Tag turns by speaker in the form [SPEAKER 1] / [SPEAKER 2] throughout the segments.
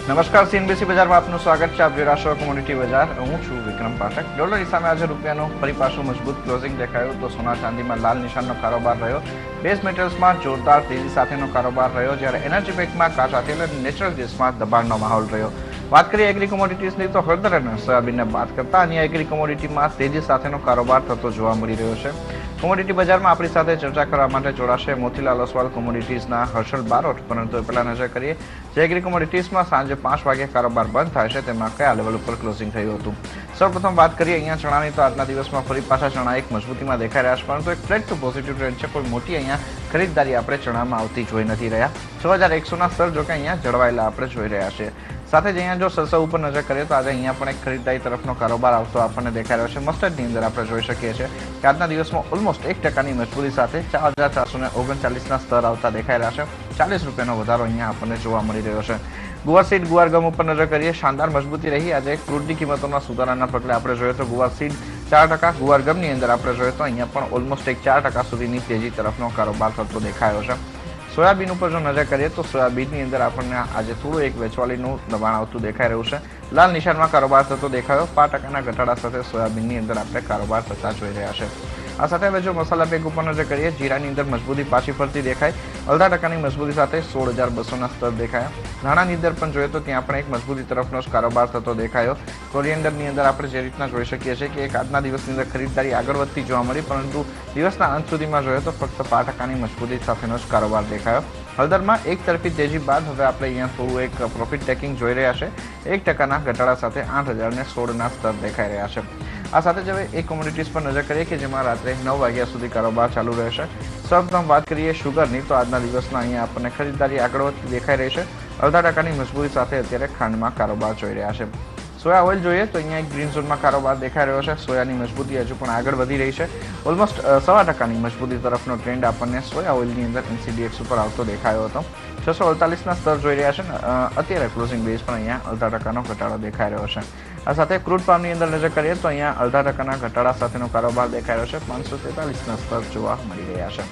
[SPEAKER 1] નમસ્કાર, સીએનબીસી બજારમાં આપનું સ્વાગત છે. આપ જોઈ રહ્યા છો કોમોડિટી બજાર. હું છું વિક્રમ પાઠક. ડોલરની સામે આજે રૂપિયાનું ફરી પાછું મજબૂત ક્લોઝિંગ દેખાયું તો સોના ચાંદીમાં લાલ નિશાનનો કારોબાર રહ્યો. બેઝ મેટલ્સમાં જોરદાર તેજી સાથેનો કારોબાર રહ્યો, જ્યારે એનર્જી પેકમાં કાચા તેલ અને નેચરલ ગેસમાં દબાણનો માહોલ રહ્યો. વાત કરીએ એગ્રી કોમોડિટીઝની તો હળદર અને સોયાબીનને બાદ કરતા અન્ય એગ્રી કોમોડિટીમાં તેજી સાથેનો કારોબાર થતો જોવા મળી રહ્યો છે. કોમોડિટી બજારમાં આપણી સાથે ચર્ચા કરવા માટે જોડાશે મોતીલાલ ઓસવાલ કોમોડિટીઝના હર્ષલ બારોટ. પરંતુ પહેલા નજર કરીએ જે એગ્રી કોમોડિટીઝમાં સાંજે 5 વાગે કારોબાર બંધ થાય છે તેમાં કયા લેવલ ઉપર ક્લોઝિંગ થયું હતું. સૌપ્રથમ વાત કરીએ અહીંયા ચણાની તો આજના દિવસમાં ફરી પાછા ચણા એક મજબૂતીમાં દેખાઈ રહ્યા છે, પરંતુ એક ટ્રેન્ડ ટુ પોઝિટિવ ટ્રેન્ડ છે. કોઈ મોટી અહીંયા ખરીદદારી આપણે ચણામાં આવતી જોઈ નથી રહ્યા. 6100ના સ્તર જોકે અહીંયા જળવાયેલા આપણે જોઈ રહ્યા છીએ. સાથે જ અહીંયા જો સરસવ ઉપર નજર કરીએ તો આજે અહીંયા પણ એક ખરીદદારી તરફનો કારોબાર આવતો આપણને દેખાઈ રહ્યો છે. મસ્ટર્ડની અંદર આપણે જોઈ શકીએ છીએ કે આજના દિવસમાં ઓલમોસ્ટ 1%ની મજબૂતી સાથે 4439ના સ્તર આવતા દેખાઈ રહ્યા છે. 40 રૂપિયાનો વધારો અહીંયા આપણને જોવા મળી રહ્યો છે. ગુવાર સીડ ગુવાર ગમ ઉપર નજર કરીએ, શાનદાર મજબૂતી રહી. આજે ક્રૂડની કિંમતોના સુધારાના પગલે આપણે જોઈએ તો ગુવાર સીડ 4%, ગુવાર ગમની અંદર આપણે જોઈએ તો અહીંયા પણ ઓલમોસ્ટ 4% સુધીની તેજી તરફનો કારોબાર થતો દેખાયો છે. સોયાબીન ઉપર જો નજર કરીએ તો સોયાબીનની અંદર આપણને આજે થોડું એક વેચવાલીનું દબાણ આવતું દેખાઈ રહ્યું છે. લાલ નિશાનમાં કારોબાર થતો દેખાયો. 5%ના ઘટાડા સાથે સોયાબીનની અંદર આપણે કારોબાર થતા જોઈ રહ્યા છે. આ સાથે હવે જો મસાલા પેક ઉપર નજર કરીએ, જીરાની અંદર મજબૂતી પાછી ફરતી દેખાય. 0.5%ની મજબૂતી સાથે 16200ના સ્તર દેખાયા. ધાણાની અંદર પણ જોઈએ તો ત્યાં પણ એક મજબૂતી તરફનો જ કારોબાર થતો દેખાયો. કોરિએન્ડરની અંદર આપણે જે રીતના જોઈ શકીએ છીએ કે એક આજના દિવસની અંદર ખરીદદારી આગળ વધતી જોવા મળી, પરંતુ દિવસના અંત સુધીમાં જોઈએ તો ફક્ત 5%ની મજબૂતી સાથેનો જ કારોબાર દેખાયો. હળદરમાં એક તરફી તેજી બાદ હવે આપણે અહીંયા થોડું એક પ્રોફિટ ટેકિંગ જોઈ રહ્યા છે. 1%ના ઘટાડા સાથે 8016ના સ્તર દેખાઈ રહ્યા છે. આ સાથે જ હવે એક કોમોડિટીઝ પર નજર કરીએ કે જેમાં રાત્રે 9 વાગ્યા સુધી કારોબાર ચાલુ રહેશે. સૌપ્રથમ વાત કરીએ શુગરની તો આજના દિવસમાં અહીંયા આપણને ખરીદદારી આગળ વધતી દેખાઈ રહી છે. 0.5%ની મજબૂતી સાથે અત્યારે ખાંડમાં કારોબાર જોઈ રહ્યા છે. સોયા ઓઇલ જોઈએ તો અહીંયા એક ગ્રીન ઝોનમાં કારોબાર દેખાઈ રહ્યો છે. સોયાની મજબૂતી હજુ પણ આગળ વધી રહી છે. ઓલમોસ્ટ 1.25%ની મજબૂતી તરફનો ટ્રેન્ડ આપણને સોયા ઓઇલની અંદર NCDX ઉપર આવતો દેખાયો હતો. 648ના સ્તર જોઈ રહ્યા છે. અત્યારે ક્લોઝિંગ બેઝ પણ અહીંયા 0.5%નો ઘટાડો દેખાઈ રહ્યો છે. આ સાથે ક્રૂડ પામની અંદર નજર કરીએ તો અહીંયા 0.5%ના ઘટાડા સાથેનો કારોબાર દેખાઈ રહ્યો છે. 543ના સ્તર જોવા મળી રહ્યા છે.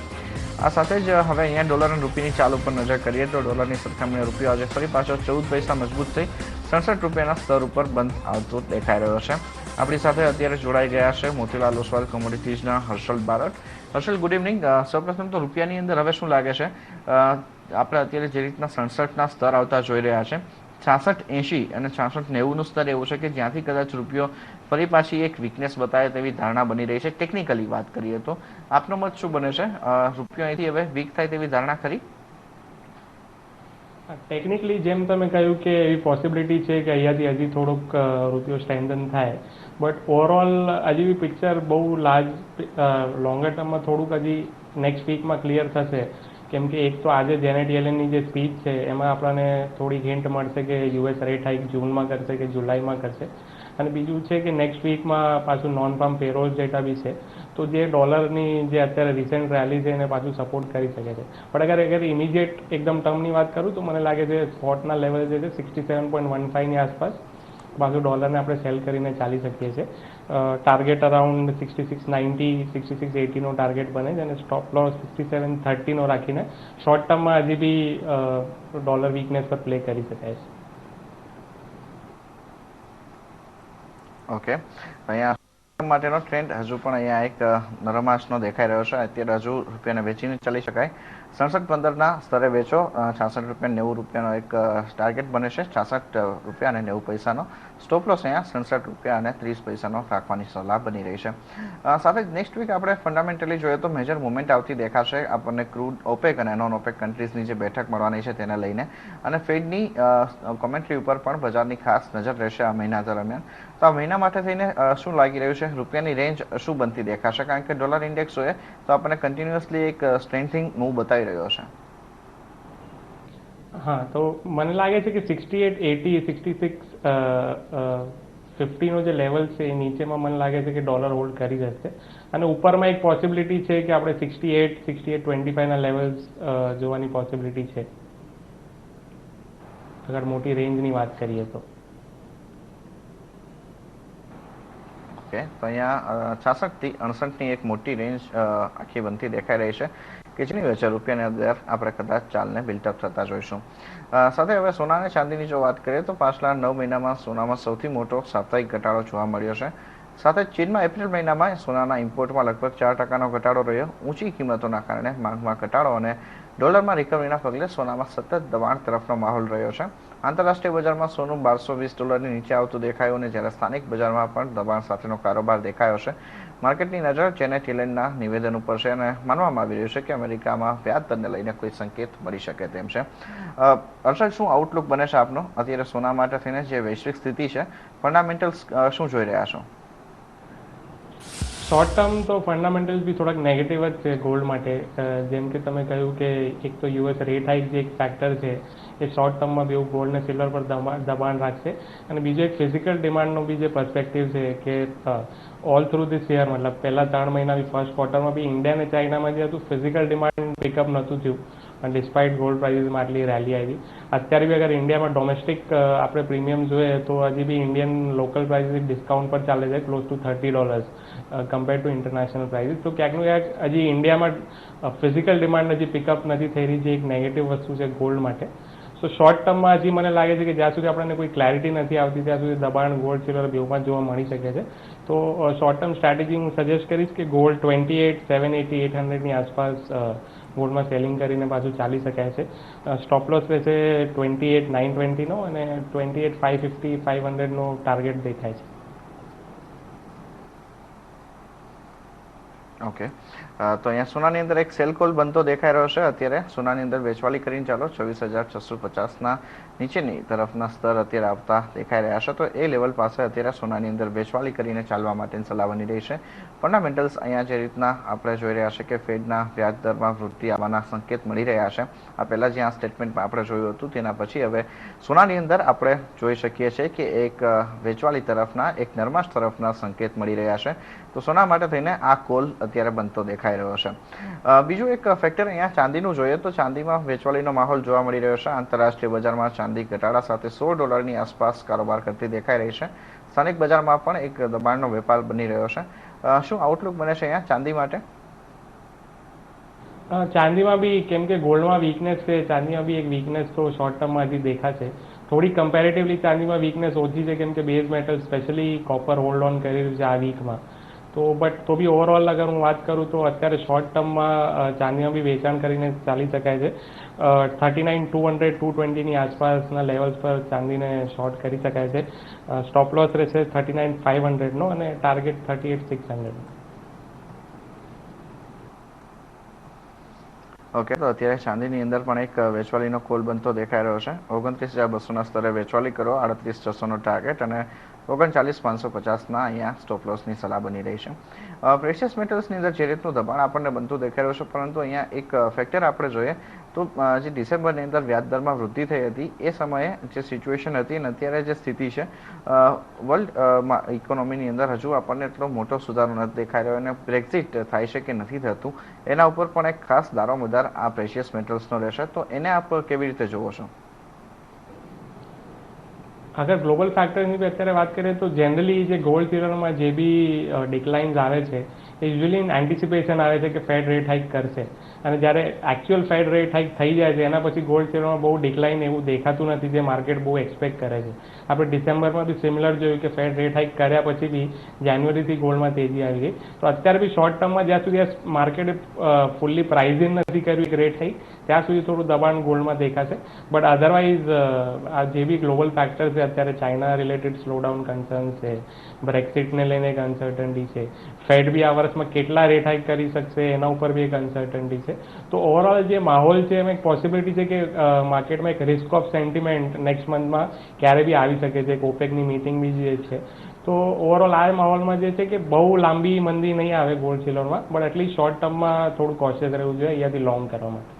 [SPEAKER 1] આ સાથે જ હવે અહીંયા ડોલર અને રૂપિયાની ચાલ ઉપર નજર કરીએ તો ડોલરની સરખામણીએ રૂપિયો આજે ફરી પાછો 14 પૈસા મજબૂત થઈ 67 રૂપિયાના સ્તર ઉપર બંધ આવતો દેખાઈ રહ્યો છે. આપણી સાથે અત્યારે જોડાઈ ગયા છે મોતીલાલ ઓસવાલ કોમોડિટીઝના હર્ષલ બારોટ. Harshal, good evening. સૌપ્રથમ તો રૂપિયાની અંદર હવે શું લાગે છે? આપણે અત્યારે જે રીતના 67ના સ્તર આવતા જોઈ રહ્યા છે, 6680 અને 6690નું સ્તર એવું છે કે જ્યાંથી કદાચ રૂપિયો ફરી પાછી એક વીકનેસ બતાવે તેવી ધારણા બની રહી છે. ટેકનિકલી વાત કરીએ તો આપનો મત શું બને છે? રૂપિયો અહીંથી હવે વીક થાય તેવી ધારણા ખરી?
[SPEAKER 2] ટેકનિકલી જેમ તમે કહ્યું કે એવી પોસિબિલિટી છે કે અહીંયાથી હજી થોડોક રૂપિયો સ્ટ્રેન્થન થાય, બટ ઓવરઓલ હજી બી પિક્ચર બહુ લાર્જ લોંગર ટર્મમાં થોડુંક હજી નેક્સ્ટ વીકમાં ક્લિયર થશે. કેમ કે એક તો આજે જેનેટ યેલેનની જે સ્પીચ છે એમાં આપણને થોડી હિન્ટ મળશે કે યુએસ રેટ હાઇક જૂનમાં કરશે કે જુલાઈમાં કરશે. અને બીજું છે કે નેક્સ્ટ વીકમાં પાછું નોન ફાર્મ પેરોલ ડેટા બી છે, તો જે ડોલરની જે અત્યારે રિસેન્ટ રેલી છે એને પાછું સપોર્ટ કરી શકે છે. પણ અગર ઇમિડિયેટ એકદમ ટર્મની વાત કરું તો મને લાગે છે સ્પોટના લેવલ જે છે 67.15ની આસપાસ પાછું ડોલરને આપણે સેલ કરીને ચાલી શકીએ છીએ. ટાર્ગેટ અરાઉન્ડ 6690 6680નો ટાર્ગેટ બને છે અને સ્ટોપ લોસ 6730નો રાખીને શોર્ટ ટર્મમાં હજી બી ડોલર વીકનેસ પર પ્લે કરી શકાય છે.
[SPEAKER 1] ઓકે, અહીંયા માટેનો ટ્રેન્ડ હજુ પણ અહીંયા એક નરમાશનો દેખાઈ રહ્યો છે. અત્યારે હજુ રૂપિયાને વેચીને ચાલી શકાય. 67.15ના સ્તરે વેચો. 66 રૂપિયા 90 રૂપિયાનો એક ટાર્ગેટ બને છે. 66 રૂપિયા અને 90 પૈસાનો સ્ટોપ લોસ અહીંયા 67 રૂપિયા અને 30 પૈસાનો રાખવાની સલાહ બની રહી છે. સાથે જ નેક્સ્ટ વીક આપણે ફંડામેન્ટલી જોઈએ તો મેજર મુવમેન્ટ આવતી દેખાશે આપણને ક્રૂડ ઓપેક અને નોન ઓપેક કન્ટ્રીઝની જે બેઠક મળવાની છે તેને લઈને, અને ફેડની કોમેન્ટ્રી ઉપર પણ બજારની ખાસ નજર રહેશે આ મહિના દરમિયાન. તો આ મહિના માટે થઈને શું લાગી રહ્યું છે? રૂપિયાની રેન્જ શું બનતી દેખાશે? કારણ કે ડોલર ઇન્ડેક્સ જોઈએ તો આપણને કન્ટિન્યુઅસલી એક સ્ટ્રેન્થિંગ મૂવ બતાવી રહ્યો છે.
[SPEAKER 2] હા, તો મને લાગે છે કે 6880 6650નો જે લેવલ છે એ નીચેમાં મને લાગે છે કે ડોલર હોલ્ડ કરી જશે, અને ઉપરમાં એક પોસિબિલિટી છે કે આપણે 68-6825ના લેવલ્સ જોવાની પોસિબિલિટી છે અગર મોટી રેન્જની વાત કરીએ તો.
[SPEAKER 1] ઓકે, તો અહીંયા 66 થી 68ની એક મોટી રેન્જ આખી બનતી દેખાઈ રહી છે. કે જેની વચ્ચે રૂપિયાની અંદર આપણે કદાચ ચાલને બિલ્ટઅપ થતા જોઈશું. સાથે હવે સોના અને ચાંદીની જો વાત કરીએ તો પાછલા 9 મહિનામાં સોનામાં સૌથી મોટો સાપ્તાહિક ઘટાડો જોવા મળ્યો છે. સાથે ચીનમાં એપ્રિલ મહિનામાં સોનાના ઇમ્પોર્ટમાં લગભગ 4% ઘટાડો રહ્યો. ઊંચી કિંમતોના કારણે માંગમાં ઘટાડો અને ડોલરમાં રિકવરીના પગલે સોનામાં સતત દબાણ તરફનો માહોલ રહ્યો છે. આંતરરાષ્ટ્રીય બજારમાં સોનું $1220 નીચે આવતું દેખાયું અને જ્યારે સ્થાનિક બજારમાં પણ દબાણ સાથેનો કારોબાર દેખાયો છે. માર્કેટની નજર જેનેટ યેલેનના નિવેદન ઉપર છે અને માનવામાં આવી રહ્યું છે કે અમેરિકામાં વ્યાજ દરને લઈને કોઈ સંકેત મળી શકે તેમ છે. હર્ષદ, શું આઉટલુક બને છે આપનો અત્યારે સોના માટે થઈને જે વૈશ્વિક સ્થિતિ છે, ફંડામેન્ટલ્સ શું જોઈ રહ્યા છો?
[SPEAKER 2] શોર્ટ ટર્મ તો ફંડામેન્ટલ્સ બી થોડાક નેગેટિવ જ છે ગોલ્ડ માટે. જેમ કે તમે કહ્યું કે એક તો યુએસ રેટ હાઇક જે એક ફેક્ટર છે એ શોર્ટ ટર્મમાં બી ગોલ્ડ ને સિલ્વર પર દબાણ રાખશે. અને બીજો એક ફિઝિકલ ડિમાન્ડનો બી જે પર્સપેક્ટિવ છે કે ઓલ થ્રુ ધીસ યર, મતલબ પહેલા 3 મહિના બી ફર્સ્ટ ક્વાર્ટરમાં બી ઇન્ડિયા અને ચાઇનામાં જે હતું ફિઝિકલ ડિમાન્ડ પિકઅપ નહોતું થયું અને ડિસ્પાઇટ ગોલ્ડ પ્રાઇસીસમાં આટલી રેલી આવી. અત્યારે બી અગર ઇન્ડિયામાં ડોમેસ્ટિક આપણે પ્રીમિયમ જોઈએ તો હજી બી ઇન્ડિયન લોકલ પ્રાઇસીસ ડિસ્કાઉન્ટ પર ચાલે છે, close to $30 compare to international prices. તો ક્યાંકનું ક્યાંક હજી ઇન્ડિયામાં ફિઝિકલ ડિમાન્ડ હજી પિકઅપ નથી થઈ રહી, જે એક નેગેટિવ વસ્તુ છે ગોલ્ડ માટે. સો શોર્ટ ટર્મમાં હજી મને લાગે છે કે જ્યાં સુધી આપણને કોઈ ક્લેરિટી નથી આવતી ત્યાં સુધી દબાણ ગોલ્ડ સિલ્વર બેઉમાં જોવા મળી શકે છે. તો શોર્ટ ટર્મ સ્ટ્રેટેજી હું સજેસ્ટ કરીશ કે ગોલ્ડ 28,780, 800ની આસપાસ ગોલ્ડમાં સેલિંગ કરીને પાછું ચાલી શકાય છે. સ્ટોપ લોસ રહેશે 28,920નો અને 28,550, 500નો ટાર્ગેટ દેખાય છે.
[SPEAKER 1] ઓકે, તો અહીંયા સોનાની અંદર એક સેલ કોલ બનતો દેખાઈ રહ્યો છે. અત્યારે સોનાની અંદર વેચવાલી કરીને ચાલો 24,650ના નીચેની તરફના સ્તર અત્યારે આવતા દેખાઈ રહ્યા છે. તો એ લેવલ પાસે અત્યારે સોનાની અંદર વેચવાલી કરીને ચાલવા માટેની સલાહ બની રહી છે. ફંડામેન્ટલ્સ અહીંયા જે રીતના આપણે જોઈ રહ્યા છે કે ફેડના વ્યાજ દરમાં વૃદ્ધિ આવવાના સંકેત મળી રહ્યા છે. આ પહેલાં જ્યાં સ્ટેટમેન્ટમાં આપણે જોયું હતું તેના પછી હવે સોનાની અંદર આપણે જોઈ શકીએ છીએ કે એક વેચવાલી તરફના, એક નરમાશ તરફના સંકેત મળી રહ્યા છે. તો સોના માટે થઈને આ કોલ અત્યારે બનતો દેખાઈ રહ્યો છે. બીજું એક ફેક્ટર અહીંયા ચાંદીનું જોઈએ તો ચાંદીમાં વેચવાલીનો માહોલ જોવા મળી રહ્યો છે. આંતરરાષ્ટ્રીય બજારમાં ચાંદી ઘટાડા સાથે $16 આસપાસ કારોબાર કરતી દેખાઈ રહી છે. સ્થાનિક બજારમાં પણ એક દબાણનો વેપાર બની રહ્યો છે. શું આઉટલુક બને છે અહીંયા ચાંદી માટે?
[SPEAKER 2] ચાંદીમાં બી કેમ કે ગોલ્ડમાં વીકનેસ છે, ચાંદીમાં બી એક વીકનેસ તો શોર્ટ ટર્મમાં હજી દેખાશે. થોડી કમ્પેરેટિવલી ચાંદીમાં વીકનેસ ઓછી છે કેમ કે base metal specially copper hold on કરી રહ્યું છે આ વીકમાં. તો બટ તો બી ઓવરઓલ અગર હું વાત કરું તો અત્યારે શોર્ટ ટર્મમાં ચાંદીમાં બી વેચાણ કરીને ચાલી શકાય છે. 39,200, 220ની આસપાસના લેવલ્સ પર ચાંદીને શોર્ટ કરી શકાય છે. સ્ટોપ લોસ રહેશે 39,500નો અને ટાર્ગેટ 38,600.
[SPEAKER 1] ઓકે, તો અત્યારે ચાંદીની અંદર પણ એક વેચવાલીનો કોલ બનતો દેખાઈ રહ્યો છે. 29,200ના સ્તરે વેચવાલી કરો, 38,600નો ટાર્ગેટ અને 39,550ના અહીંયા સ્ટોપ લોસની સલાહ બની રહી છે. પ્રેશિયસ મેટલ્સની અંદર જે રીતનું દબાણ આપણને બનતું દેખાઈ રહ્યું છે, પરંતુ અહીંયા એક ફેક્ટર આપણે જોઈએ તો જે ડિસેમ્બરની અંદર વ્યાજ દરમાં વૃદ્ધિ થઈ હતી એ સમયે જે સિચ્યુએશન હતી અને અત્યારે જે સ્થિતિ છે વર્લ્ડ ઇકોનોમીની અંદર હજુ આપણને એટલો મોટો સુધારો નથી દેખાઈ રહ્યો અને બ્રેક્ઝિટ થાય છે કે નથી થતું એના ઉપર પણ એક ખાસ દારોમદાર આ પ્રેશિયસ મેટલ્સનો રહેશે. તો એને આપ કેવી રીતે જોવો છો?
[SPEAKER 2] અગર ગ્લોબલ ફેક્ટરની બી અત્યારે વાત કરીએ તો જનરલી જે ગોલ્ડ સિલ્વરમાં જે બી ડિક્લાઇન્સ આવે છે એ યુઝ્યુઅલી ઇન એન્ટિસિપેશન આવે છે કે ફેડ રેટ હાઇક કરશે અને જ્યારે એકચ્યુઅલ ફેડ રેટ હાઇક થઈ જાય છે એના પછી ગોલ્ડ સિલ્વરમાં બહુ ડિક્લાઇન એવું દેખાતું નથી જે માર્કેટ બહુ એક્સપેક્ટ કરે છે. આપણે ડિસેમ્બરમાં બી સિમિલર જોયું કે ફેડ રેટ હાઇક કર્યા પછી બી જાન્યુઆરીથી ગોલ્ડમાં તેજી આવી ગઈ. તો અત્યારે બી શોર્ટ ટર્મમાં જ્યાં સુધી માર્કેટે ફૂલ્લી પ્રાઇઝ ઇન નથી કર્યું એક રેટ હાઇક ત્યાં સુધી થોડું દબાણ ગોલ્ડમાં દેખાશે. બટ અધરવાઇઝ આ જે બી ગ્લોબલ ફેક્ટર છે અત્યારે ચાઇના રિલેટેડ સ્લોડાઉન કન્સર્ન છે, બ્રેક્સિટને લઈને એક અનસર્ટન્ટી છે, ફેડ બી આ વર્ષમાં કેટલા રેટ હાઇક કરી શકશે એના ઉપર બી એક અનસર્ટન્ટી છે. તો ઓવરઓલ જે માહોલ છે એમાં એક પોસિબિલિટી છે કે માર્કેટમાં એક રિસ્ક ઓફ સેન્ટિમેન્ટ નેક્સ્ટ મંથમાં ક્યારે બી આવી શકે છે. ઓપેકની મિટિંગ બી જે છે તો ઓવરઓલ આ માહોલમાં જે છે કે બહુ લાંબી મંદી નહીં આવે ગોલ્ડ સિલ્વરમાં, બટ એટલીસ્ટ શોર્ટ ટર્મમાં થોડું કોશિયસ રહેવું જોઈએ અહીંયાથી લોંગ કરવા માટે.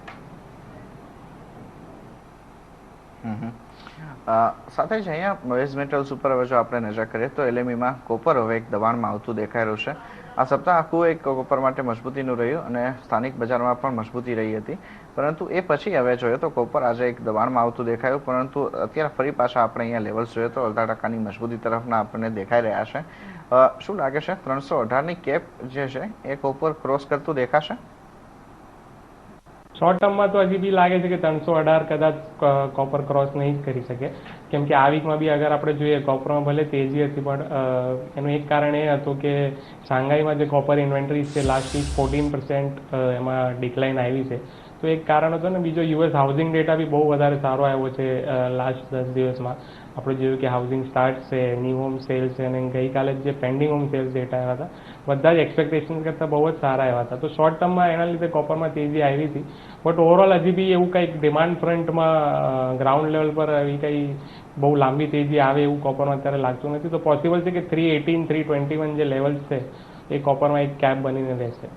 [SPEAKER 1] સાથે જ અહીંયા બેઝ મેટલ્સ ઉપર હવે જો આપણે નજર કરીએ તો એલએમઈમાં કોપર હવે એક દબાણમાં આવતું દેખાઈ રહ્યું છે. આ સપ્તાહ આખું એક કોપર માટે મજબૂતીનું રહ્યું અને સ્થાનિક બજારમાં પણ મજબૂતી રહી હતી, પરંતુ એ પછી હવે જોઈએ તો કોપર આજે એક દબાણમાં આવતું દેખાયું, પરંતુ અત્યારે ફરી પાછા આપણે અહીંયા લેવલ્સ જોઈએ તો 18%ની મજબૂતી તરફના આપણને દેખાઈ રહ્યા છે. શું લાગે છે 318ની કેપ જે છે એ કોપર ક્રોસ કરતું દેખાશે?
[SPEAKER 2] શોર્ટ ટર્મમાં તો હજી બી લાગે છે કે 318 કદાચ કોપર ક્રોસ નહીં જ કરી શકે, કેમ કે આ વીકમાં બી અગર આપણે જોઈએ કોપરમાં ભલે તેજી હતી, પણ એનું એક કારણ એ હતું કે શાંઘાઈમાં જે કોપર ઇન્વેન્ટરી છે લાસ્ટ વીક 14% એમાં ડિક્લાઇન આવી છે. તો એક કારણ હતું ને. બીજો યુએસ હાઉસિંગ ડેટા બી બહુ વધારે સારો આવ્યો છે લાસ્ટ 10 દિવસમાં. આપણે જોયું કે હાઉસિંગ સ્ટાર્ટ છે, ન્યૂ હોમ સેલ્સ છે, અને ગઈકાલે જે પેન્ડિંગ હોમ સેલ્સ ડેટા આવ્યા હતા બધા જ એક્સપેક્ટેશન કરતાં બહુ જ સારા આવ્યા હતા. તો શોર્ટ ટર્મમાં એના લીધે કોપરમાં તેજી આવી હતી, બટ ઓવરઓલ હજી બી એવું કંઈક ડિમાન્ડ ફ્રન્ટમાં ગ્રાઉન્ડ લેવલ પર એવી કંઈ બહુ લાંબી તેજી આવે એવું કોપરમાં અત્યારે લાગતું નથી. તો પોસિબલ છે કે 318 321 જે લેવલ્સ છે એ કોપરમાં એક કેપ બનીને રહેશે.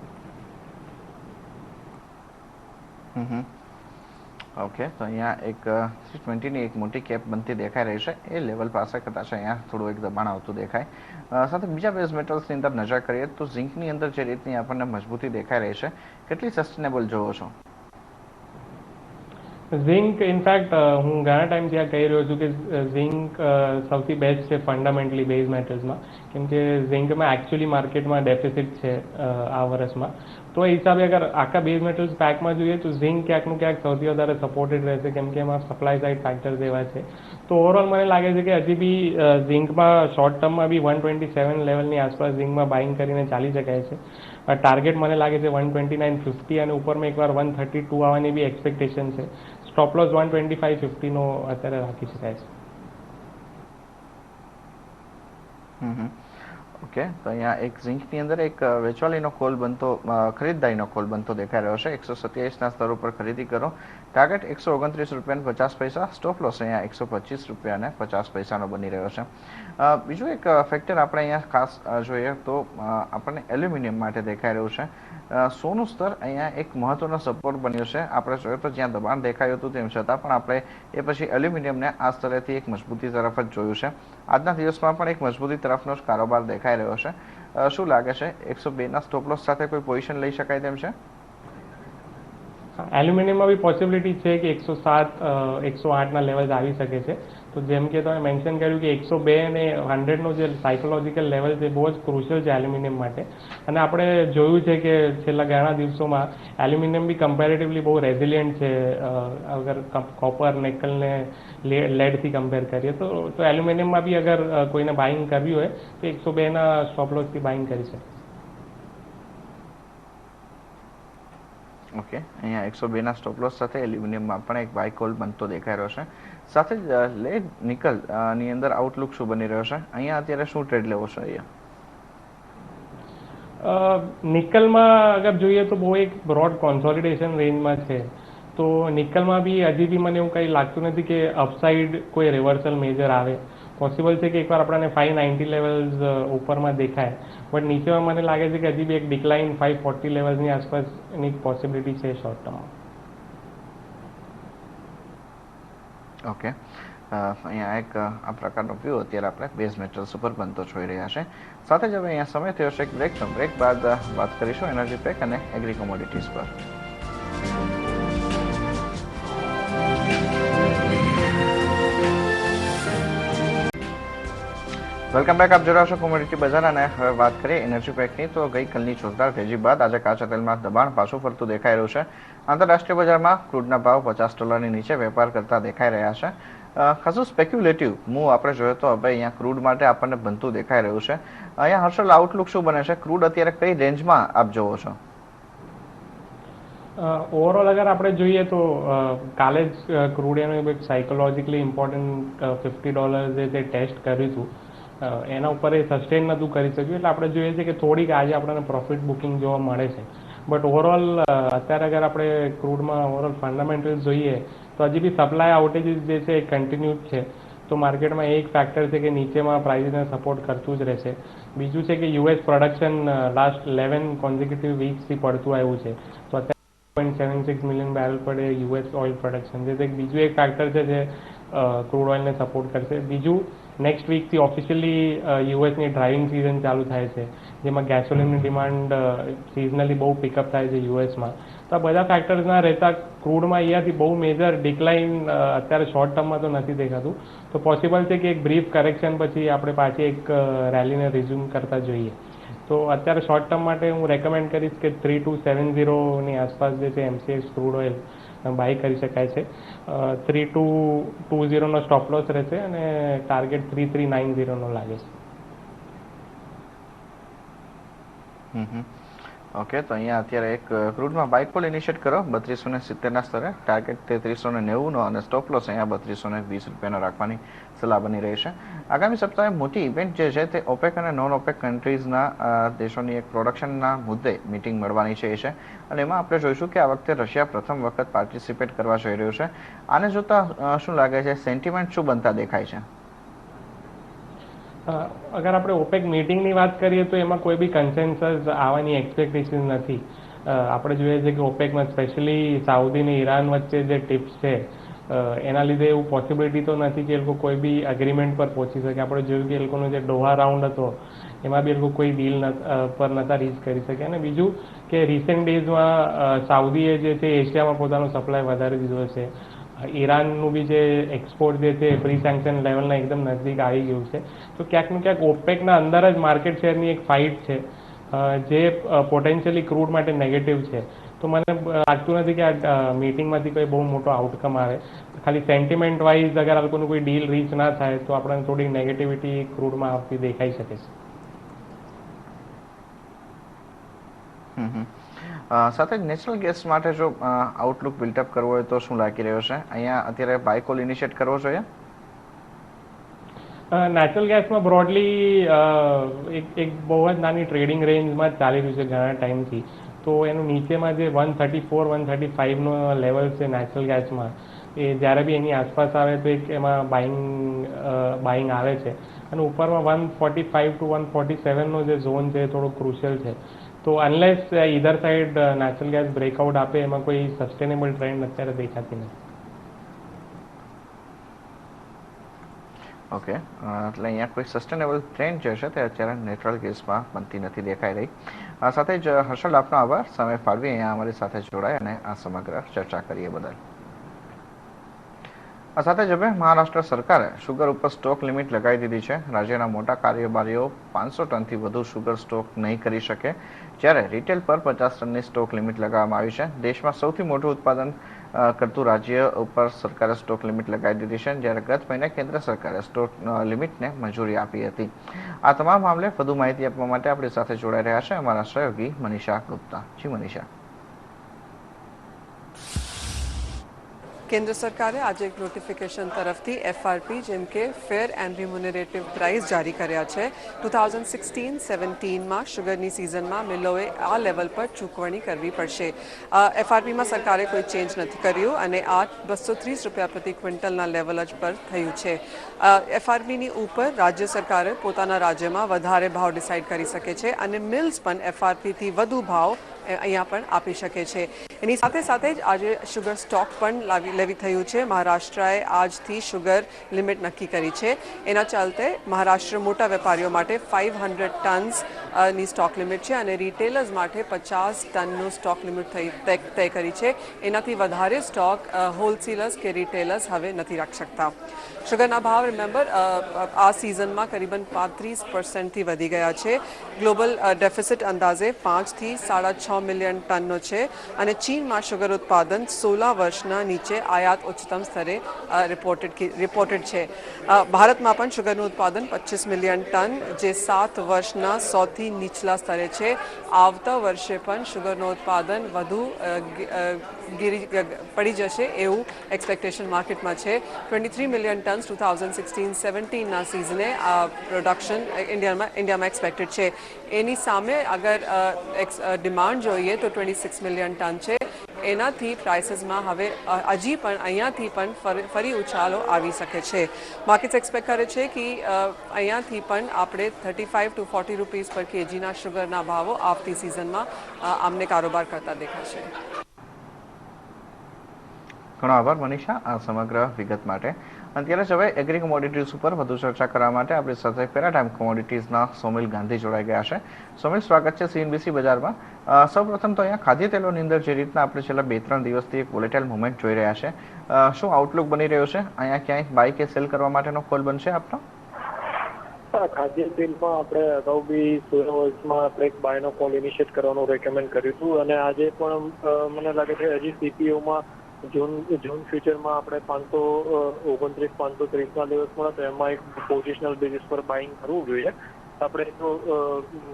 [SPEAKER 1] ઓકે, તો અહીંયા એક 320ની એક મોટી કેપ બનતી દેખાઈ રહી છે. એ લેવલ પાસે કદાચ અહીંયા થોડું એક દબાણ આવતું દેખાય. સાથે બીજા બેઝ મેટલ્સની અંદર નજર કરીએ તો ઝિંકની અંદર જે રીતની આપણને મજબૂતી દેખાઈ રહી છે, કેટલી સસ્ટેનેબલ જોવો છો?
[SPEAKER 2] ઝિંક ઇનફેક્ટ હું ઘણા ટાઈમથી આ કહી રહ્યો છું કે ઝિંક સૌથી બેસ્ટ છે ફંડામેન્ટલી બેઝ મેટલ્સમાં, કેમ કે ઝિંકમાં એકચ્યુઅલી માર્કેટમાં ડેફિસિટ છે આ વર્ષમાં. તો એ હિસાબે અગર આખા બેઝ મેટલ્સ પેકમાં જોઈએ તો ઝિંક ક્યાંકનું ક્યાંક સૌથી વધારે સપોર્ટેડ રહેશે, કેમ કે એમાં સપ્લાય સાઇડ ફેક્ટર્સ એવા છે. તો ઓવરઓલ મને લાગે છે કે હજી બી ઝિંકમાં શોર્ટ ટર્મમાં બી 127 લેવલની આસપાસ ઝિંકમાં બાઇંગ કરીને ચાલી શકાય છે. ટાર્ગેટ મને લાગે છે 129.50 અને ઉપરમાં એકવાર 132 આવવાની બી એક્સપેક્ટેશન છે. સ્ટોપ લોસ 125.50નો અત્યારે રાખી શકાય છે.
[SPEAKER 1] ઓકે, તો અહીંયા એક ઝિંકની અંદર એક વેચવાલીનો કોલ બનતો, ખરીદદારીનો કોલ બનતો દેખાઈ રહ્યો છે. 127ના સ્તર ઉપર ખરીદી કરો. ટાર્ગેટ 129 રૂપિયા 50 પૈસા. સ્ટોપ લોસ અહીંયા 125 રૂપિયા 50 પૈસાનો બની રહ્યો છે. બીજું એક ફેક્ટર આપણે અહીંયા ખાસ જોઈએ તો આપણને એલ્યુમિનિયમ માટે દેખાઈ રહ્યું છે. સોનું સ્તર અહીંયા એક મહત્વનો સપોર્ટ બન્યો છે. આપણે જોઈએ તો જ્યાં દબાણ દેખાયું હતું તેમ છતાં પણ આપણે એ પછી એલ્યુમિનિયમને આ સ્તરેથી એક મજબૂતી તરફ જ જોયું છે. આજના દિવસમાં પણ એક મજબૂતી તરફનો જ કારોબાર દેખાઈ રહ્યો છે. શું લાગે છે, 102ના સ્ટોપ લોસ સાથે કોઈ પોઝિશન લઈ શકાય તેમ છે?
[SPEAKER 2] એલ્યુમિનિયમમાં બી પોસિબિલિટી છે કે 107 108ના લેવલ્સ આવી શકે છે. તો જેમ કે તમે મેન્શન કર્યું કે 102 અને 100નો જે સાયકોલોજીકલ લેવલ છે બહુ જ ક્રુશિયલ છે એલ્યુમિનિયમ માટે. અને આપણે જોયું છે કે છેલ્લા ઘણા દિવસોમાં એલ્યુમિનિયમ બી કમ્પેરેટિવલી બહુ રેઝિલિયન્ટ છે અગર કોપર, નિકલને લેડથી કમ્પેર કરીએ તો એલ્યુમિનિયમમાં બી અગર કોઈને બાઇંગ કરવી હોય તો 102ના સ્ટોપ લોસથી બાઇંગ કરી શકે.
[SPEAKER 1] ઓકે, અહીંયા 102ના સ્ટોપ લોસ સાથે એલ્યુમિનિયમમાં પણ એક બાય કોલ બનતો દેખાઈ રહ્યો છે. સાથે જ લેડ નિકલ ની અંદર આઉટલુક શું બની રહ્યો છે? અહીંયા અત્યારે શું ટ્રેડ લેવો છે? અહીંયા
[SPEAKER 2] નિકલમાં અગર જોઈએ તો બહુ એક બ્રોડ કોન્સોલિડેશન રેન્જમાં છે. તો નિકલમાં બી હજી બી મને એવું કંઈ લાગતું નથી કે અપસાઇડ કોઈ રિવર્સલ મેજર આવે. પોસિબલ છે કે એકવાર આપણને 590 લેવલ્સ ઉપરમાં દેખાય, બટ નીચેમાં મને લાગે છે કે હજી બી એક ડિક્લાઇન 540 લેવલ્સની આસપાસની પોસિબિલિટી છે શોર્ટ ટર્મમાં.
[SPEAKER 1] ઓકે, અહીંયા એક આ પ્રકારનો વ્યૂ અત્યારે આપણે બેઝ મેટલ્સ ઉપર બનતો જોઈ રહ્યા છે. સાથે જ હવે અહીંયા સમય થયો છે એક બ્રેકનો. બ્રેક બાદ વાત કરીશું એનર્જી પેક અને એગ્રી કોમોડિટીઝ પર. Welcome back. આપ જોઈ રહ્યા છો કોમોડિટી બજાર અને હવે વાત કરીએ એનર્જી પેકની. તો ગઈકાલની જોરદાર તેજી બાદ આજે કાચા તેલમાં દબાણ પાછું ફરતું દેખાઈ રહ્યું છે. આંતરરાષ્ટ્રીય બજારમાં ક્રૂડના ભાવ $50 નીચે વેપાર કરતા દેખાઈ રહ્યા છે. ખાસું સ્પેક્યુલેટિવ મૂવ આપણે જોઈએ તો હવે અહીંયા ક્રૂડ માટે આપણને બનતું દેખાઈ રહ્યું છે. અહીંયા હર્ષલ, આઉટલુક શું બને છે? ક્રૂડ અત્યારે કઈ રેન્જમાં આપ જોવો છો?
[SPEAKER 2] ઓવરઓલ અગર આપણે જોઈએ તો કાલે જ ક્રૂડ એનું એક સાયકોલોજીકલી ઇમ્પોર્ટન્ટ $50 જે તે ટેસ્ટ કર્યું હતું, એના ઉપર એ સસ્ટેન નહોતું કરી શક્યું. એટલે આપણે જોઈએ છીએ કે થોડીક આજે આપણને પ્રોફિટ બુકિંગ જોવા મળે છે. બટ ઓવરઓલ અત્યારે અગર આપણે ક્રૂડમાં ઓવરઓલ ફંડામેન્ટલ્સ જોઈએ તો હજી બી સપ્લાય આઉટેજીસ જે છે એ કન્ટિન્યુડ છે. તો માર્કેટમાં એક ફેક્ટર છે કે નીચેમાં પ્રાઇસને સપોર્ટ કરતું જ રહેશે. બીજું છે કે યુએસ પ્રોડક્શન લાસ્ટ 11 કોન્ઝિક્યુટિવ વીક્સથી પડતું આવ્યું છે. તો અત્યારે 0.76 million barrel per day US oil production છે. બીજું એક ફેક્ટર છે જે ક્રૂડ ઓઇલને સપોર્ટ કરશે. બીજું, નેક્સ્ટ વીકથી ઓફિશિયલી યુએસની ડ્રાઇવિંગ સિઝન ચાલુ થાય છે, જેમાં ગેસોલિનની ડિમાન્ડ સિઝનલી બહુ પિકઅપ થાય છે યુએસમાં. તો આ બધા ફેક્ટર્સના રહેતા ક્રૂડમાં અહીંયાથી બહુ મેજર ડિક્લાઇન અત્યારે શોર્ટ ટર્મમાં તો નથી દેખાતું. તો પોસિબલ છે કે એક બ્રીફ કરેક્શન પછી આપણે પાછી એક રેલીને રિઝ્યુમ કરતા જોઈએ. તો અત્યારે શોર્ટ ટર્મ માટે હું રેકમેન્ડ કરીશ કે 3270ની આસપાસ જે છે MCX ક્રૂડ ઓઇલ બાય કરી શકાય છે. 3220નો સ્ટોપ લોસ રહેશે અને ટાર્ગેટ 3390નો લાગે છે.
[SPEAKER 1] ઓકે, તો અહીંયા અત્યારે એક ક્રૂડમાં બાય કોલ ઇનિશિયેટ કરો 3270ના સ્તરે, ટાર્ગેટ 3390નો અને સ્ટોપ લોસ અહીંયા 3220 રાખવાની સલાહ બની રહી છે. આગામી સપ્તાહે મોટી ઇવેન્ટ જે છે તે ઓપેક અને નોન ઓપેક કન્ટ્રીઝના દેશોની એક પ્રોડક્શનના મુદ્દે મિટિંગ મળવાની છે અને એમાં આપણે જોઈશું કે આ વખતે રશિયા પ્રથમ વખત પાર્ટિસિપેટ કરવા જઈ રહ્યું છે. આને જોતા શું લાગે છે, સેન્ટિમેન્ટ શું બનતા દેખાય છે?
[SPEAKER 2] અગર આપણે ઓપેક મીટિંગની વાત કરીએ તો એમાં કોઈ બી કન્સેન્સસ આવવાની એક્સપેક્ટેશન નથી. આપણે જોઈએ છે કે ઓપેકમાં સ્પેશિયલી સાઉદી અને ઈરાન વચ્ચે જે ટિપ્સ છે એના લીધે એવું પોસિબિલિટી તો નથી કે એ લોકો કોઈ બી એગ્રીમેન્ટ પર પહોંચી શકે. આપણે જોયું કે એ લોકોનો જે ડોહા રાઉન્ડ હતો એમાં બી એ લોકો કોઈ ડીલ પર નહોતા રીચ કરી શકે. અને બીજું કે રિસેન્ટ ડેઝમાં સાઉદીએ જે છે એશિયામાં પોતાનો સપ્લાય વધારી દીધો છે. ઈરાનનું બી જે એક્સપોર્ટ જે છે પ્રી સેન્કશન લેવલના એકદમ નજદીક આવી ગયું છે. તો ક્યાંક ને ક્યાંક ઓપેકના અંદર જ માર્કેટ શેરની એક ફાઇટ છે જે પોટેન્શિયલી ક્રૂડ માટે નેગેટિવ છે. તો મને લાગતું નથી કે આ મીટિંગમાંથી કોઈ બહુ મોટો આઉટકમ આવે. ખાલી સેન્ટિમેન્ટ વાઇઝ અગર આ લોકોનું કોઈ ડીલ રીચ ના થાય તો આપણને થોડી નેગેટિવિટી ક્રૂડમાં આવતી દેખાઈ શકે છે.
[SPEAKER 1] સાથે જ નેચરલ ગેસ માટે જો આઉટલુક બિલ્ટઅપ કરવો હોય તો શું લાગી રહ્યો છે? અહીંયા અત્યારે બાય કોલ ઇનિશિયેટ કરવો જોઈએ?
[SPEAKER 2] નેચરલ ગેસમાં બ્રોડલી એક બહુ જ નાની ટ્રેડિંગ રેન્જમાં જ ચાલી રહ્યું છે ઘણા ટાઈમથી. તો એનું નીચેમાં જે 134-135નો લેવલ છે નેચરલ ગેસમાં, એ જ્યારે બી એની આસપાસ આવે તો એક એમાં બાઇંગ આવે છે. અને ઉપરમાં 145-147નો જે ઝોન છે એ થોડો ક્રુશિયલ છે. તો unless either side natural gas breakout આપે એમાં કોઈ સસ્ટેનેબલ ટ્રેન્ડ અત્યારે દેખાતી નથી.
[SPEAKER 1] ઓકે, એટલે અહીંયા કોઈ સસ્ટેનેબલ ટ્રેન્ડ જે છે તે અત્યારે નેચરલ ગેસમાં બનતી નથી દેખાઈ રહી. સાથે જ હર્ષલ, આપનો આભાર સમય ફાળવી અહીંયા અમારી સાથે જોડાય અને આ સમગ્ર ચર્ચા કરીએ બદલ. આ સાથે જ હવે મહારાષ્ટ્ર સરકારે શુગર ઉપર સ્ટોક લિમિટ લગાવી દીધી છે. રાજ્યના મોટા કારોબારીઓ 500 ટનથી વધુ શુગર સ્ટોક નહીં કરી શકે, જ્યારે રિટેલ પર 50 ટનની સ્ટોક લિમિટ લગાવવામાં આવી છે. દેશમાં સૌથી મોટું ઉત્પાદન કરતું રાજ્ય ઉપર સરકારે સ્ટોક લિમિટ લગાવી દીધી છે, જ્યારે ગત મહિને કેન્દ્ર સરકારે સ્ટોક લિમિટને મંજૂરી આપી હતી. આ તમામ મામલે વધુ માહિતી આપવા માટે આપણી સાથે જોડાઈ રહ્યા છે અમારા સહયોગી મનીષા ગુપ્તા. જી મનીષા.
[SPEAKER 3] કેન્દ્ર સરકારે આજે એક નોટિફિકેશન તરફથી એફઆરપી જેમ કે ફેર એન્ડ રિમ્યુનરેટિવ પ્રાઇસ જારી કર્યા છે. 2016-17માં શુગરની સિઝનમાં મિલોએ આ લેવલ પર ચૂકવણી કરવી પડશે. એફઆરપીમાં સરકારે કોઈ ચેન્જ નથી કર્યું અને આ 230 રૂપિયા પ્રતિ ક્વિન્ટલના લેવલ જ પર થયું છે. એફઆરપીની ઉપર રાજ્ય સરકારે પોતાના રાજ્યમાં વધારે ભાવ ડિસાઇડ કરી શકે છે અને મિલ્સ પણ એફઆરપીથી વધુ ભાવ અહીંયા પણ આપી શકે છે. એની સાથે સાથે જ આજે શુગર સ્ટોક પણ લેવી થયું છે. મહારાષ્ટ્રએ આજથી શુગર લિમિટ નક્કી કરી છે. એના ચાલતે મહારાષ્ટ્ર મોટા વેપારીઓ માટે 500 ટન્સની સ્ટોક લિમિટ છે અને રિટેલર્સ માટે 50 ટનનું સ્ટોક લિમિટ તય કરી છે. એનાથી વધારે સ્ટોક હોલસેલર્સ કે રિટેલર્સ હવે નથી રાખી શકતા. શુગરના ભાવ રિમેમ્બર આ સિઝનમાં કરીબન 35%થી વધી ગયા છે. ગ્લોબલ ડેફિસિટ અંદાજે 5થી 6.5 મિલિયન ટનનો છે અને ચીનમાં શુગર ઉત્પાદન 16 વર્ષના નીચે આયાત ઉચ્ચતમ સ્તરે રિપોર્ટેડ છે. ભારતમાં પણ શુગરનું ઉત્પાદન 25 મિલિયન ટન જે 7 વર્ષના સૌથી નીચલા સ્તરે છે. આવતા વર્ષે પણ શુગરનું ઉત્પાદન વધુ પડી જશે એવું એક્સપેક્ટેશન માર્કેટમાં છે. 23 મિલિયન ટન્સ 2016-17ના સિઝને આ પ્રોડક્શન ઇન્ડિયામાં એક્સપેક્ટેડ છે. એની સામે અગર ડિમાન્ડ જોઈએ તો 26 મિલિયન ટન છે. એનાથી પ્રાઇસીસમાં હવે હજી પણ અહીંયાથી પણ ફરી ઉછાળો આવી શકે છે. માર્કેટ્સ એક્સપેક્ટ કરે છે કે અહીંયાથી પણ આપણે 35 to 40 રૂપીસ પર કેજીના શુગરના ભાવો આવતી સિઝનમાં આમને કારોબાર કરતા દેખાશે.
[SPEAKER 1] ઘણો આભાર મનીષા આ સમગ્ર વિગત માટે. અત્યારે જ હવે એગ્રી કોમોડિટીઝ ઉપર વધુ ચર્ચા કરવા માટે આપણી સાથે પેરાડાઇમ કોમોડિટીઝના સોમિલ ગાંધી જોડાઈ ગયા છે. સોમિલ, સ્વાગત છે સીએનબીસી બજારમાં. સૌપ્રથમ તો અહીંયા ખાદ્ય તેલોની અંદર જે રીતના આપણે છેલ્લા 2-3 દિવસથી એક વોલેટાઇલ મુવમેન્ટ જોઈ રહ્યા છે, શું આઉટલુક બની રહ્યો છે? અહીંયા ક્યાંય બાય કે સેલ કરવા માટેનો કોલ બનશે આપનો?
[SPEAKER 4] હા, ખાદ્ય તેલમાં આપણે અગાઉ બી સોયા ઓઇલ્સમાં આપણે એક બાયનો કોલ ઇનિશિયેટ કરવાનું રેકમેન્ડ કર્યું હતું અને આજે પણ મને લાગે છે હજી સીપીઓમાં જૂન ફ્યુચરમાં આપણે 529 530ના લેવલ્સ મળે તો એમાં એક પોઝિશનલ બેઝિસ પર બાઇંગ કરવું જોઈએ. આપણે જો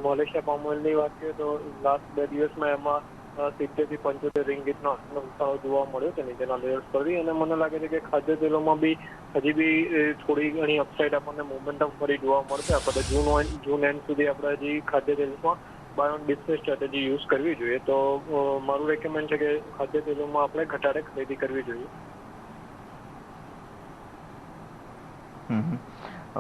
[SPEAKER 4] મલેશિયા પામ ઓઇલની વાત કરીએ તો લાસ્ટ 2 દિવસમાં એમાં 70 થી 75 રિંગીટનો ઉછાળો જોવા મળ્યો છે નીચેના લેવલ્સ પરથી અને મને લાગે છે કે ખાદ્ય તેલોમાં બી હજી બી થોડી ઘણી અપસાઇડ આપણને મોમેન્ટમ ફરી જોવા મળશે. આપણે જૂન એન્ડ સુધી આપણે હજી ખાદ્ય તેલોમાં buy on display strategy use કરવી જોઈએ. તો મારું રેકમેન્ડ છે કે ખાદ્ય તેલોમાં આપણે ઘટાડે ખરીદી કરવી જોઈએ.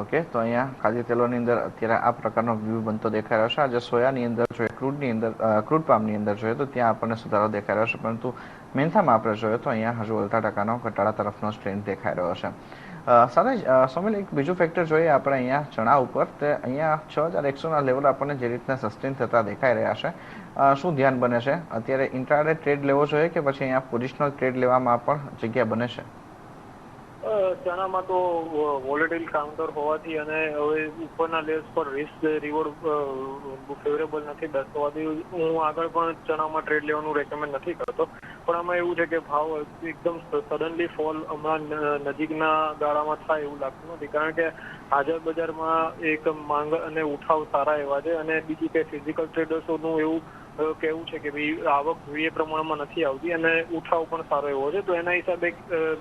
[SPEAKER 1] ઓકે, તો અહીંયા ખાદ્ય તેલોની અંદર અત્યારે આ પ્રકારનો વ્યૂ બનતો દેખાઈ રહ્યો છે. આજે સોયાની અંદર જોઈએ, ક્રૂડ પામની અંદર જોઈએ તો ત્યાં આપણને સુધારો દેખાઈ રહ્યો છે, પરંતુ મેન્થામાં આપણે જોઈએ તો અહીંયા હજુ અડધા ટકાનો ઘટાડા તરફનો સ્ટ્રેન્ડ દેખાઈ રહ્યો છે. સાથે જ સોમિલ, એક બીજું ફેક્ટર જોઈએ આપણે અહીંયા ચણા ઉપર, તે અહીંયા 6100ના લેવલ આપણને જે રીતના સસ્ટેન થતા દેખાઈ રહ્યા છે, શું ધ્યાન બને છે? અત્યારે ઇન્ટ્રાડે ટ્રેડ લેવો જોઈએ કે પછી અહીંયા પોઝિશનલ ટ્રેડ લેવામાં પણ જગ્યા બને છે?
[SPEAKER 4] ચણામાં તો વોલેટાઇલ કાઉન્ટર હોવાથી અને હવે ઉપરના લેવલ્સ પર રિસ્ક રિવોર્ડ ફેવરેબલ નથી દર્શાવવાથી હું આગળ પણ ચણામાં ટ્રેડ લેવાનું રેકમેન્ડ નથી કરતો. પણ આમાં એવું છે કે ભાવ એકદમ સડનલી ફોલ હમણાં નજીકના ગાળામાં થાય એવું લાગતું નથી, કારણ કે હાજર બજારમાં એક માંગ અને ઉઠાવ સારા એવા છે અને બીજી કે ફિઝિકલ ટ્રેડર્સોનું એવું કહેવું છે કે ભાઈ આવક જોઈએ પ્રમાણમાં નથી આવતી અને ઉઠાવ પણ સારો એવો છે. તો એના હિસાબે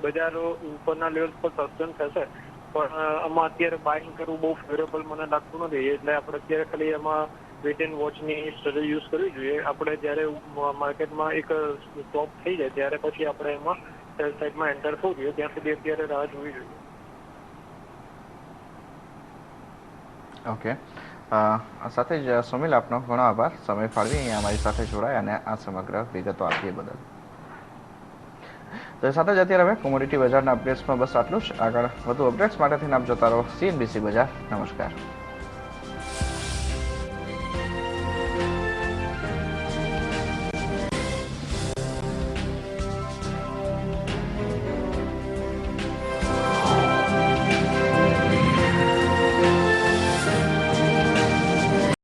[SPEAKER 4] બજારો ઉપરના લેવલ પર સસ્ટેન થશે, પણ આમાં અત્યારે બાઇંગ કરવું બહુ ફેવરેબલ મને લાગતું નથી. એટલે આપણે અત્યારે ખાલી એમાં વેટ એન્ડ વોચની સ્ટ્રેટેજી યુઝ કરવી જોઈએ. આપણે જ્યારે માર્કેટમાં એક સ્ટોપ થઈ જાય ત્યારે પછી આપણે એમાં સેલ સાઇડમાં એન્ટર થવું જોઈએ. ત્યાં સુધી અત્યારે રાહ જોવી જોઈએ.
[SPEAKER 1] ઓકે, સાથે જ સુમિલ, આપનો ઘણો આભાર સમય ફાળવી અહીંયા અમારી સાથે જોડાય અને આ સમગ્ર વિગતો આપીએ બદલ. તો સાથે જ અત્યારે હવે કોમોડિટી બજારના અપડેટ્સમાં બસ આટલું જ. આગળ વધુ અપડેટ્સ માટે આપ જોતા રહો CNBC બજાર. નમસ્કાર.